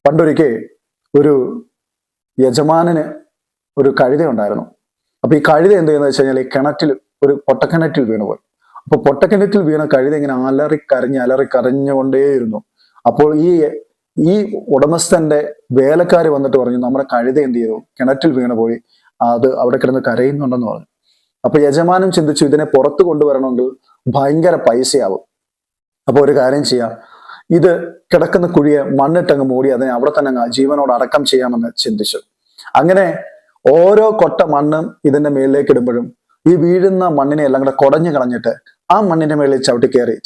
പണ്ടൊരിക്കൽ ഒരു യജമാനന് ഒരു കഴുത ഉണ്ടായിരുന്നു. അപ്പൊ ഈ കഴുത എന്ത് ചെയ്യുന്നത് വെച്ച് കഴിഞ്ഞാൽ ഈ കിണറ്റിൽ ഒരു പൊട്ടക്കിണറ്റിൽ വീണുപോയി. അപ്പൊ പൊട്ടക്കിണറ്റിൽ വീണ കഴുത ഇങ്ങനെ അലറിക്കരഞ്ഞുകൊണ്ടേയിരുന്നു. അപ്പോൾ ഈ ഉടമസ്ഥന്റെ വേലക്കാർ വന്നിട്ട് പറഞ്ഞു, നമ്മുടെ കഴുത എന്ത് ചെയ്തു, കിണറ്റിൽ വീണുപോയി, അത് അവിടെ കിടന്ന് കരയുന്നുണ്ടെന്ന് പറഞ്ഞു. അപ്പൊ യജമാനൻ ചിന്തിച്ചു, ഇതിനെ പുറത്തു കൊണ്ടുവരണമെങ്കിൽ ഭയങ്കര പൈസയാവും. അപ്പൊ ഒരു കാര്യം ചെയ്യാം, ഇത് കിടക്കുന്ന കുഴിയെ മണ്ണിട്ടങ്ങ് മൂടി അതിനെ അവിടെ തന്നെ ജീവനോട് അടക്കം ചെയ്യാമെന്ന് ചിന്തിച്ചു. അങ്ങനെ ഓരോ കൊട്ട മണ്ണും ഇതിന്റെ മേളിലേക്ക് ഇടുമ്പോഴും ഈ വീഴുന്ന മണ്ണിനെ എല്ലാം കൂടെ കുടഞ്ഞു കളഞ്ഞിട്ട് ആ മണ്ണിന്റെ മേളിൽ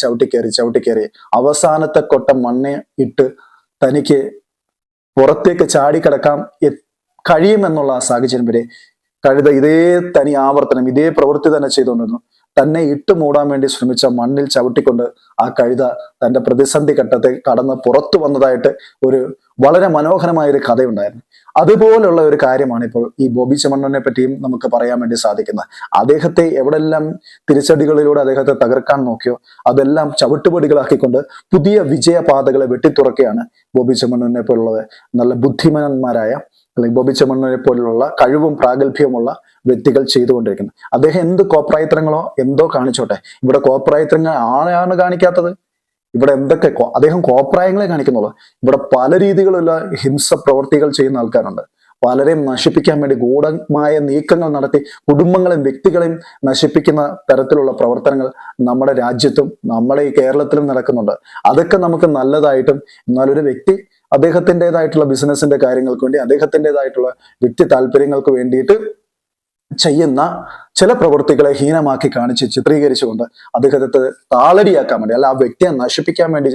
ചവിട്ടിക്കേറി അവസാനത്തെ കൊട്ട മണ്ണെ ഇട്ട് തനിക്ക് പുറത്തേക്ക് ചാടിക്കിടക്കാം കഴിയുമെന്നുള്ള ആ സാഹചര്യം വരെ കഴുത ഇതേ തനി ആവർത്തനം, ഇതേ പ്രവൃത്തി തന്നെ ചെയ്തുകൊണ്ടിരുന്നു. തന്നെ ഇട്ട് മൂടാൻ വേണ്ടി ശ്രമിച്ച മണ്ണിൽ ചവിട്ടിക്കൊണ്ട് ആ കഴുത തന്റെ പ്രതിസന്ധി ഘട്ടത്തെ കടന്ന് പുറത്തു വന്നതായിട്ട് ഒരു വളരെ മനോഹരമായ ഒരു കഥയുണ്ടായിരുന്നു. അതുപോലുള്ള ഒരു കാര്യമാണ് ഇപ്പോൾ ഈ ബോബി ചെമ്മണ്ണൂരിനെ പറ്റിയും നമുക്ക് പറയാൻ വേണ്ടി സാധിക്കുന്നത്. അദ്ദേഹത്തെ എവിടെല്ലാം തിരിച്ചടികളിലൂടെ അദ്ദേഹത്തെ തകർക്കാൻ നോക്കിയോ അതെല്ലാം ചവിട്ടുപടികളാക്കിക്കൊണ്ട് പുതിയ വിജയപാതകളെ വെട്ടിത്തുറക്കുകയാണ് ബോബി ചെമ്മണ്ണൂരിനെ പോലുള്ളത് നല്ല ബുദ്ധിമാന്മാരായ അല്ലെങ്കിൽ ബോബി ചെമ്മണ്ണൂരിനെ പോലുള്ള കഴിവും പ്രാഗൽഭ്യവുമുള്ള വ്യക്തികൾ ചെയ്തുകൊണ്ടിരിക്കുന്നത്. അദ്ദേഹം എന്ത് കോപ്രായത്തരങ്ങളോ എന്തോ കാണിച്ചോട്ടെ, ഇവിടെ കോപ്രായത്തരങ്ങൾ ആരെയാണ് കാണിക്കാത്തത്? ഇവിടെ എന്തൊക്കെ അദ്ദേഹം കോപ്രായങ്ങളെ കാണിക്കുന്നുള്ളൂ. ഇവിടെ പല രീതിയിലുള്ള ഹിംസ പ്രവർത്തികൾ ചെയ്യുന്ന ആൾക്കാരുണ്ട്. പലരെയും നശിപ്പിക്കാൻ വേണ്ടി ഗൂഢമായ നീക്കങ്ങൾ നടത്തി കുടുംബങ്ങളെയും വ്യക്തികളെയും നശിപ്പിക്കുന്ന തരത്തിലുള്ള പ്രവർത്തനങ്ങൾ നമ്മുടെ രാജ്യത്തും നമ്മുടെ ഈ കേരളത്തിലും നടക്കുന്നുണ്ട്. അതൊക്കെ നമുക്ക് നല്ലതായിട്ടും, എന്നാലൊരു വ്യക്തി അദ്ദേഹത്തിൻ്റെതായിട്ടുള്ള ബിസിനസിന്റെ കാര്യങ്ങൾക്ക് വേണ്ടി അദ്ദേഹത്തിൻ്റെതായിട്ടുള്ള വ്യക്തി താല്പര്യങ്ങൾക്ക് വേണ്ടിയിട്ട് ചെയ്യുന്ന ചില പ്രവൃത്തികളെ ഹീനമാക്കി കാണിച്ച് ചിത്രീകരിച്ചുകൊണ്ട് അദ്ദേഹത്തെ താളടിയാക്കാൻ വേണ്ടി, അല്ല ആ വ്യക്തിയെ നശിപ്പിക്കാൻ വേണ്ടി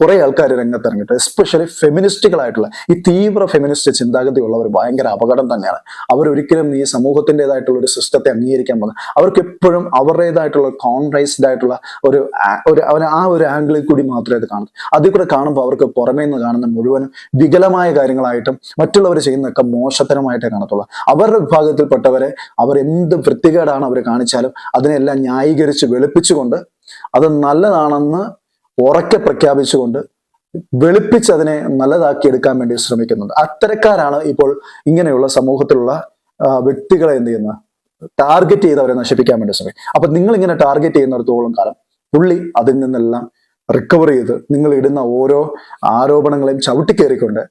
കുറെ ആൾക്കാർ രംഗത്തിറങ്ങിയിട്ട്, എസ്പെഷ്യലി ഫെമിനിസ്റ്റുകളായിട്ടുള്ള ഈ തീവ്ര ഫെമിനിസ്റ്റ് ചിന്താഗതി ഉള്ളവർ ഭയങ്കര അപകടം തന്നെയാണ്. അവരൊരിക്കലും ഈ സമൂഹത്തിൻ്റെതായിട്ടുള്ള ഒരു സിസ്റ്റത്തെ അംഗീകരിക്കാൻ പോകുന്നത്, അവർക്ക് എപ്പോഴും അവരുടേതായിട്ടുള്ള കോൺട്രൈസ്ഡ് ആയിട്ടുള്ള ആ ഒരു ആംഗിളിൽ കൂടി മാത്രമേ അത് കാണൂ. അതിൽ കൂടെ കാണുമ്പോൾ അവർക്ക് പുറമേ നിന്ന് കാണുന്ന മുഴുവനും വികലമായ കാര്യങ്ങളായിട്ടും മറ്റുള്ളവർ ചെയ്യുന്നതൊക്കെ മോശത്തരമായിട്ടേ കാണത്തുള്ളൂ. അവരുടെ വിഭാഗത്തിൽപ്പെട്ടവരെ അവർ എന്ത് വൃത്തികേടാണ് അവർ കാണിച്ചാലും അതിനെല്ലാം ന്യായീകരിച്ച് വെളുപ്പിച്ചുകൊണ്ട് അത് നല്ലതാണെന്ന് ഉറക്കെ പ്രഖ്യാപിച്ചുകൊണ്ട് വെളുപ്പിച്ച് അതിനെ നല്ലതാക്കി എടുക്കാൻ വേണ്ടി ശ്രമിക്കുന്നുണ്ട്. അത്തരക്കാരാണ് ഇപ്പോൾ ഇങ്ങനെയുള്ള സമൂഹത്തിലുള്ള വ്യക്തികളെ എന്ത് ചെയ്യുന്നത്, ടാർഗറ്റ് ചെയ്ത് അവരെ നശിപ്പിക്കാൻ വേണ്ടി ശ്രമിക്കും. അപ്പൊ നിങ്ങൾ ഇങ്ങനെ ടാർഗറ്റ് ചെയ്യുന്നിടത്തോളം കാലം പുള്ളി അതിൽ നിന്നെല്ലാം റിക്കവർ ചെയ്ത് നിങ്ങൾ ഇടുന്ന ഓരോ ആരോപണങ്ങളെയും ചവിട്ടിക്കേറിക്കൊണ്ട്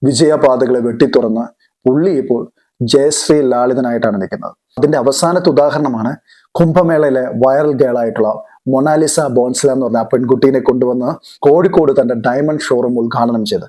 വിജയപാതകളെ വെട്ടിത്തുറന്ന് പുള്ളി ഇപ്പോൾ ജയശ്രീ ലാളിതനായിട്ടാണ് നിൽക്കുന്നത്. അതിന്റെ അവസാനത്തെ ഉദാഹരണമാണ് കുംഭമേളയിലെ വൈറൽ ഗേളായിട്ടുള്ള മൊണാലിസ ബോൺസ്ല എന്ന് പറഞ്ഞ ആ പെൺകുട്ടീനെ കൊണ്ടുവന്ന് കോഴിക്കോട് തന്റെ ഡയമണ്ട് ഷോറൂം ഉദ്ഘാടനം ചെയ്ത്